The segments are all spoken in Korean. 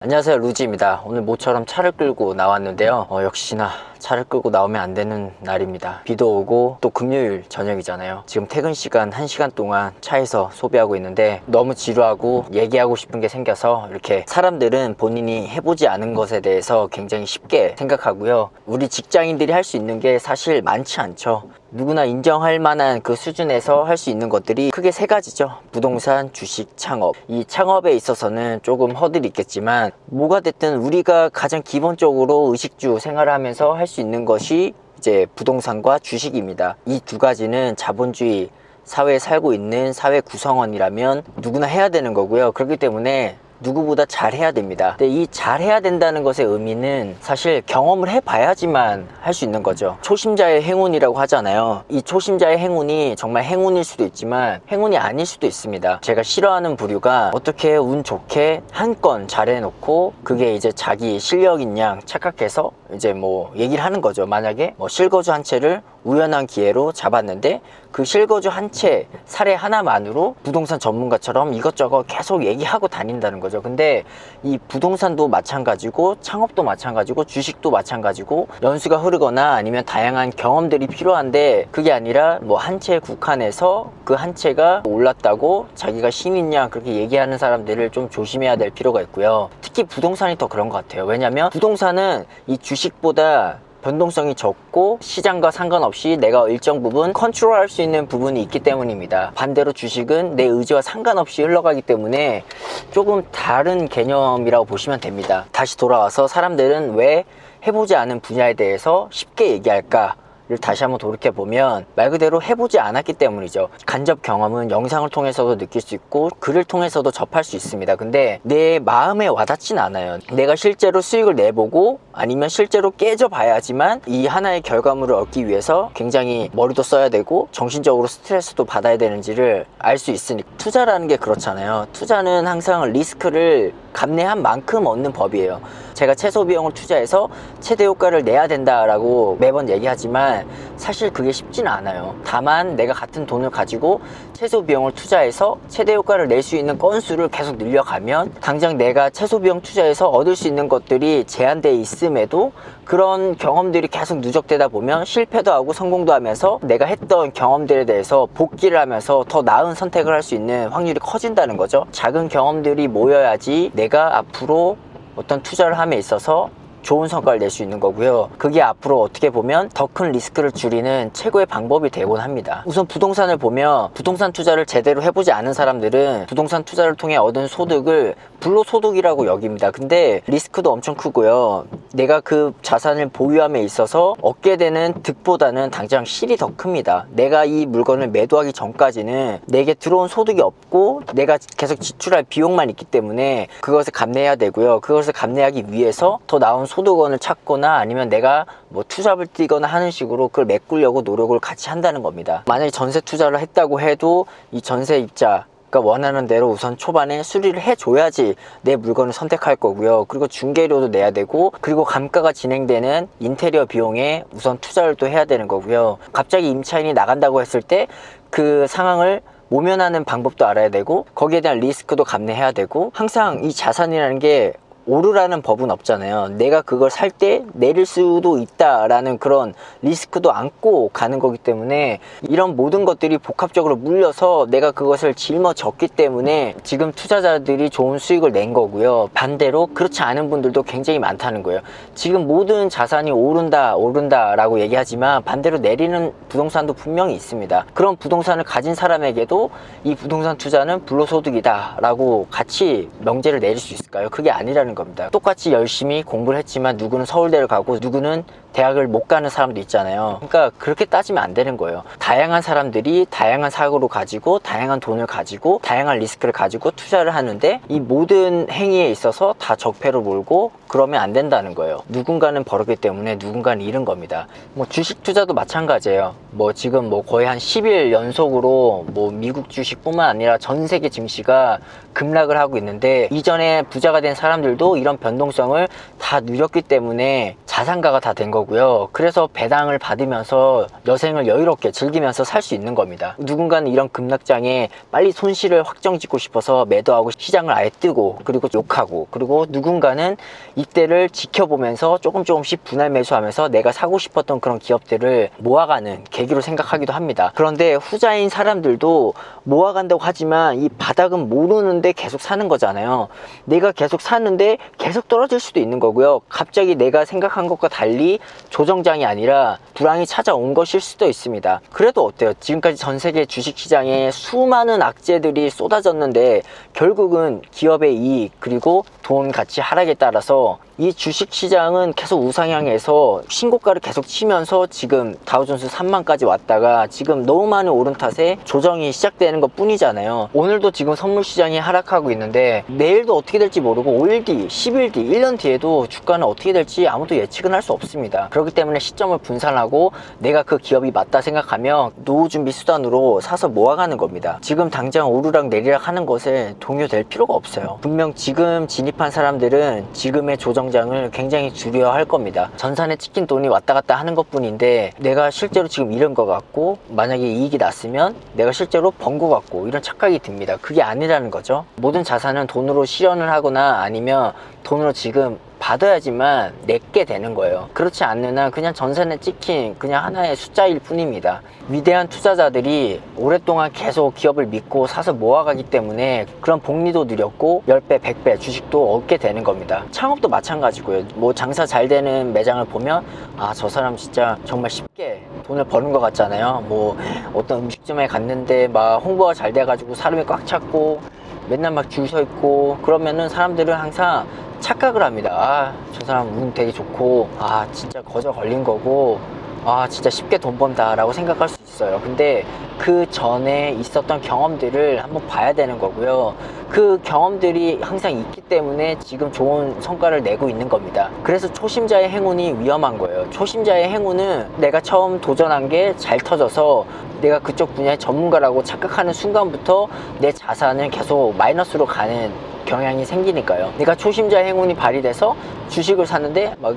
안녕하세요, 루지입니다. 오늘 모처럼 차를 끌고 나왔는데요. 역시나 차를 끌고 나오면 안 되는 날입니다. 비도 오고 또 금요일 저녁이잖아요. 지금 퇴근 시간 1시간 동안 차에서 소비하고 있는데 너무 지루하고 얘기하고 싶은 게 생겨서 이렇게 사람들은 본인이 해보지 않은 것에 대해서 굉장히 쉽게 생각하고요. 우리 직장인들이 할 수 있는 게 사실 많지 않죠. 누구나 인정할 만한 그 수준에서 할 수 있는 것들이 크게 세 가지죠. 부동산, 주식, 창업. 이 창업에 있어서는 조금 허들이 있겠지만 뭐가 됐든 우리가 가장 기본적으로 의식주 생활을 하면서 할 수 있는 것이 이제 부동산과 주식입니다. 이 두 가지는 자본주의 사회에 살고 있는 사회 구성원이라면 누구나 해야 되는 거고요. 그렇기 때문에 누구보다 잘해야 됩니다. 근데 이 잘해야 된다는 것의 의미는 사실 경험을 해봐야지만 할 수 있는 거죠. 초심자의 행운이라고 하잖아요. 이 초심자의 행운이 정말 행운일 수도 있지만 행운이 아닐 수도 있습니다. 제가 싫어하는 부류가 어떻게 운 좋게 한 건 잘해놓고 그게 이제 자기 실력인 양 착각해서 이제 뭐 얘기를 하는 거죠. 만약에 뭐 실거주 한 채를 우연한 기회로 잡았는데 그 실거주 한 채 사례 하나만으로 부동산 전문가처럼 이것저것 계속 얘기하고 다닌다는 거죠. 근데 이 부동산도 마찬가지고 창업도 마찬가지고 주식도 마찬가지고 연수가 흐르거나 아니면 다양한 경험들이 필요한데 그게 아니라 뭐 한 채에 국한해서 그 한 채가 올랐다고 자기가 신이냐 그렇게 얘기하는 사람들을 좀 조심해야 될 필요가 있고요. 특히 부동산이 더 그런 것 같아요. 왜냐면 부동산은 이 주식보다 변동성이 적고 시장과 상관없이 내가 일정 부분 컨트롤할 수 있는 부분이 있기 때문입니다. 반대로 주식은 내 의지와 상관없이 흘러가기 때문에 조금 다른 개념이라고 보시면 됩니다. 다시 돌아와서 사람들은 왜 해보지 않은 분야에 대해서 쉽게 얘기할까? 를 다시 한번 돌이켜보면 말 그대로 해보지 않았기 때문이죠. 간접 경험은 영상을 통해서도 느낄 수 있고 글을 통해서도 접할 수 있습니다. 근데 내 마음에 와닿진 않아요. 내가 실제로 수익을 내보고 아니면 실제로 깨져봐야지만 이 하나의 결과물을 얻기 위해서 굉장히 머리도 써야 되고 정신적으로 스트레스도 받아야 되는지를 알 수 있으니까. 투자라는 게 그렇잖아요. 투자는 항상 리스크를 감내한 만큼 얻는 법이에요. 제가 최소 비용을 투자해서 최대 효과를 내야 된다라고 매번 얘기하지만 사실 그게 쉽지는 않아요. 다만 내가 같은 돈을 가지고 최소 비용을 투자해서 최대 효과를 낼 수 있는 건수를 계속 늘려가면 당장 내가 최소 비용 투자해서 얻을 수 있는 것들이 제한되어 있음에도 그런 경험들이 계속 누적되다 보면 실패도 하고 성공도 하면서 내가 했던 경험들에 대해서 복기를 하면서 더 나은 선택을 할 수 있는 확률이 커진다는 거죠. 작은 경험들이 모여야지 내가 앞으로 어떤 투자를 함에 있어서 좋은 성과를 낼 수 있는 거고요. 그게 앞으로 어떻게 보면 더 큰 리스크를 줄이는 최고의 방법이 되곤 합니다. 우선 부동산을 보면 부동산 투자를 제대로 해보지 않은 사람들은 부동산 투자를 통해 얻은 소득을 불로소득이라고 여깁니다. 근데 리스크도 엄청 크고요. 내가 그 자산을 보유함에 있어서 얻게 되는 득보다는 당장 실이 더 큽니다. 내가 이 물건을 매도하기 전까지는 내게 들어온 소득이 없고 내가 계속 지출할 비용만 있기 때문에 그것을 감내해야 되고요. 그것을 감내하기 위해서 더 나은 소득원을 찾거나 아니면 내가 뭐 투잡을 뛰거나 하는 식으로 그걸 메꾸려고 노력을 같이 한다는 겁니다. 만약에 전세 투자를 했다고 해도 이 전세입자 가 원하는 대로 우선 초반에 수리를 해줘야지 내 물건을 선택할 거고요. 그리고 중개료도 내야 되고 그리고 감가가 진행되는 인테리어 비용에 우선 투자를 또 해야 되는 거고요. 갑자기 임차인이 나간다고 했을 때 그 상황을 모면하는 방법도 알아야 되고 거기에 대한 리스크도 감내해야 되고 항상 이 자산이라는 게 오르라는 법은 없잖아요. 내가 그걸 살 때 내릴 수도 있다라는 그런 리스크도 안고 가는 거기 때문에 이런 모든 것들이 복합적으로 물려서 내가 그것을 짊어졌기 때문에 지금 투자자들이 좋은 수익을 낸 거고요. 반대로 그렇지 않은 분들도 굉장히 많다는 거예요. 지금 모든 자산이 오른다라고 얘기하지만 반대로 내리는 부동산도 분명히 있습니다. 그런 부동산을 가진 사람에게도 이 부동산 투자는 불로소득이다라고 같이 명제를 내릴 수 있을까요? 그게 아니라는 겁니다. 똑같이 열심히 공부를 했지만 누구는 서울대를 가고 누구는 대학을 못 가는 사람도 있잖아요. 그러니까 그렇게 따지면 안 되는 거예요. 다양한 사람들이 다양한 사고를 가지고 다양한 돈을 가지고 다양한 리스크를 가지고 투자를 하는데 이 모든 행위에 있어서 다 적폐로 몰고 그러면 안 된다는 거예요. 누군가는 벌었기 때문에 누군가는 잃은 겁니다. 뭐 주식 투자도 마찬가지예요. 뭐 지금 뭐 거의 한 10일 연속으로 뭐 미국 주식뿐만 아니라 전 세계 증시가 급락을 하고 있는데, 이전에 부자가 된 사람들도 이런 변동성을 다 누렸기 때문에 자산가가 다 된 거고요. 그래서 배당을 받으면서 여생을 여유롭게 즐기면서 살 수 있는 겁니다. 누군가는 이런 급락장에 빨리 손실을 확정짓고 싶어서 매도하고 시장을 아예 뜨고, 그리고 욕하고, 그리고 누군가는 이때를 지켜보면서 조금씩 분할 매수하면서 내가 사고 싶었던 그런 기업들을 모아가는 계기로 생각하기도 합니다. 그런데 후자인 사람들도 모아간다고 하지만 이 바닥은 모르는데 계속 사는 거잖아요. 내가 계속 사는데 계속 떨어질 수도 있는 거고요. 갑자기 내가 생각한 것과 달리 조정장이 아니라 불황이 찾아온 것일 수도 있습니다. 그래도 어때요? 지금까지 전 세계 주식시장에 수많은 악재들이 쏟아졌는데 결국은 기업의 이익 그리고 돈 가치 하락에 따라서 이 주식시장은 계속 우상향해서 신고가를 계속 치면서 지금 다우존스 3만까지 왔다가 지금 너무 많이 오른 탓에 조정이 시작되는 것 뿐이잖아요. 오늘도 지금 선물시장이 하락하고 있는데 내일도 어떻게 될지 모르고 5일 뒤, 10일 뒤, 1년 뒤에도 주가는 어떻게 될지 아무도 예측은 할 수 없습니다. 그렇기 때문에 시점을 분산하고 내가 그 기업이 맞다 생각하면 노후준비 수단으로 사서 모아가는 겁니다. 지금 당장 오르락 내리락 하는 것에 동요될 필요가 없어요. 분명 지금 진입한 사람들은 지금의 조정장을 굉장히 두려워할 겁니다. 전산에 찍힌 돈이 왔다 갔다 하는 것 뿐인데 내가 실제로 지금 잃은 것 같고, 만약에 이익이 났으면 내가 실제로 번 것 같고, 이런 착각이 듭니다. 그게 아니라는 거죠. 모든 자산은 돈으로 실현을 하거나 아니면 돈으로 지금 받아야지만 내게 되는 거예요. 그렇지 않는 한 그냥 전산에 찍힌 그냥 하나의 숫자일 뿐입니다. 위대한 투자자들이 오랫동안 계속 기업을 믿고 사서 모아가기 때문에 그런 복리도 누렸고 10배, 100배 주식도 얻게 되는 겁니다. 창업도 마찬가지고요. 뭐 장사 잘 되는 매장을 보면 아, 저 사람 진짜 정말 쉽게 돈을 버는 것 같잖아요. 뭐 어떤 음식점에 갔는데 막 홍보가 잘 돼가지고 사람이 꽉 찼고 맨날 막 줄 서 있고, 그러면은 사람들은 항상 착각을 합니다. 아, 저 사람 운 되게 좋고, 아, 진짜 거저 걸린 거고, 아, 진짜 쉽게 돈 번다 라고 생각할 수 있어요. 근데 그 전에 있었던 경험들을 한번 봐야 되는 거고요. 그 경험들이 항상 있기 때문에 지금 좋은 성과를 내고 있는 겁니다. 그래서 초심자의 행운이 위험한 거예요. 초심자의 행운은 내가 처음 도전한 게 잘 터져서 내가 그쪽 분야의 전문가라고 착각하는 순간부터 내 자산은 계속 마이너스로 가는 경향이 생기니까요. 내가 초심자의 행운이 발휘돼서 주식을 샀는데 막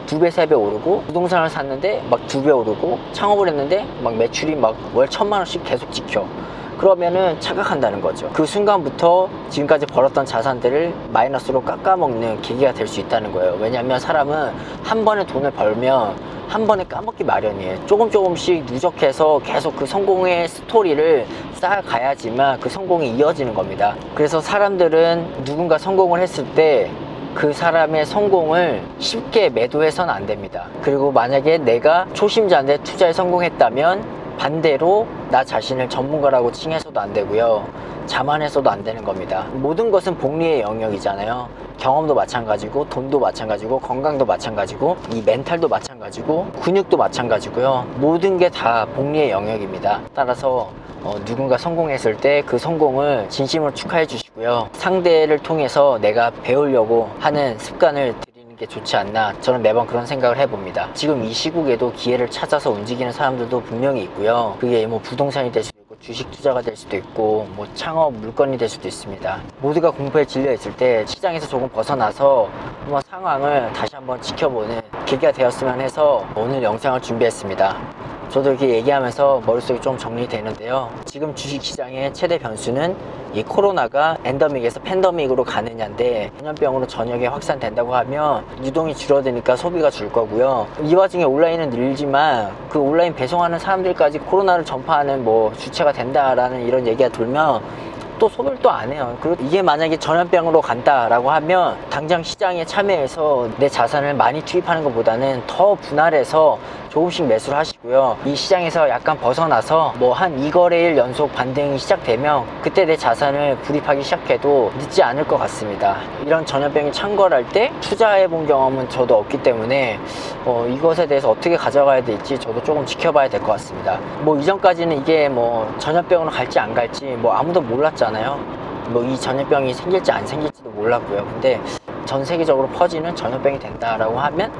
2배, 3배 오르고, 부동산을 샀는데 막 2배 오르고, 창업을 했는데 막 매출이 막 월 1,000만 원씩 계속 찍혀. 그러면은 착각한다는 거죠. 그 순간부터 지금까지 벌었던 자산들을 마이너스로 깎아먹는 계기가 될 수 있다는 거예요. 왜냐하면 사람은 한 번에 돈을 벌면 한 번에 까먹기 마련이에요. 조금씩 누적해서 계속 그 성공의 스토리를 쌓아가야지만 그 성공이 이어지는 겁니다. 그래서 사람들은 누군가 성공을 했을 때 그 사람의 성공을 쉽게 매도해서는 안 됩니다. 그리고 만약에 내가 초심자인데 투자에 성공했다면 반대로 나 자신을 전문가라고 칭해서도 안 되고요. 자만해서도 안 되는 겁니다. 모든 것은 복리의 영역이잖아요. 경험도 마찬가지고, 돈도 마찬가지고, 건강도 마찬가지고, 이 멘탈도 마찬가지고, 근육도 마찬가지고요. 모든 게 다 복리의 영역입니다. 따라서 누군가 성공했을 때 그 성공을 진심으로 축하해 주시고요. 상대를 통해서 내가 배우려고 하는 습관을 들이는 게 좋지 않나, 저는 매번 그런 생각을 해봅니다. 지금 이 시국에도 기회를 찾아서 움직이는 사람들도 분명히 있고요. 그게 뭐 부동산이 될 수도 있고, 주식 투자가 될 수도 있고, 뭐 창업 물건이 될 수도 있습니다. 모두가 공포에 질려 있을 때 시장에서 조금 벗어나서 한번 상황을 다시 한번 지켜보는 계기가 되었으면 해서 오늘 영상을 준비했습니다. 저도 이렇게 얘기하면서 머릿속이 좀 정리되는데요. 지금 주식시장의 최대 변수는 이 코로나가 엔더믹에서 팬더믹으로 가느냐인데, 전염병으로 전역에 확산된다고 하면 유동이 줄어드니까 소비가 줄 거고요. 이 와중에 온라인은 늘지만 그 온라인 배송하는 사람들까지 코로나를 전파하는 뭐 주체가 된다라는 이런 얘기가 돌면 또 소비를 또 안 해요. 그리고 이게 만약에 전염병으로 간다라고 하면 당장 시장에 참여해서 내 자산을 많이 투입하는 것보다는 더 분할해서 조금씩 매수를 하시고요. 이 시장에서 약간 벗어나서 뭐 한 2거래일 연속 반등이 시작되면 그때 내 자산을 불입하기 시작해도 늦지 않을 것 같습니다. 이런 전염병이 창궐할 때 투자해 본 경험은 저도 없기 때문에 이것에 대해서 어떻게 가져가야 될지 저도 조금 지켜봐야 될 것 같습니다. 뭐 이전까지는 이게 뭐 전염병으로 갈지 안 갈지 뭐 아무도 몰랐잖아요. 뭐 이 전염병이 생길지 안 생길지도 몰랐고요. 근데 전 세계적으로 퍼지는 전염병이 된다라고 하면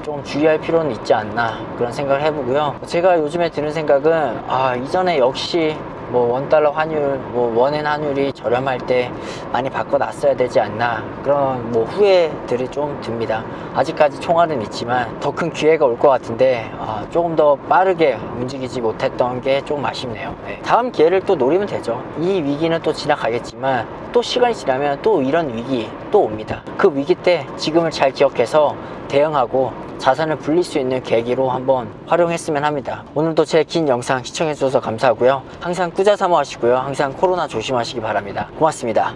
조금 주의할 필요는 있지 않나 그런 생각을 해보고요. 제가 요즘에 드는 생각은 이전에 역시 뭐 원달러 환율, 뭐 원엔 환율이 저렴할 때 많이 바꿔놨어야 되지 않나 그런 뭐 후회들이 좀 듭니다. 아직까지 총알은 있지만 더 큰 기회가 올 것 같은데 조금 더 빠르게 움직이지 못했던 게 조금 아쉽네요. 네. 다음 기회를 또 노리면 되죠. 이 위기는 또 지나가겠지만 또 시간이 지나면 또 이런 위기 또 옵니다. 그 위기 때 지금을 잘 기억해서 대응하고 자산을 불릴 수 있는 계기로 한번 활용했으면 합니다. 오늘도 제 긴 영상 시청해주셔서 감사하고요. 항상 꾸자 사모 하시고요. 항상 코로나 조심하시기 바랍니다. 고맙습니다.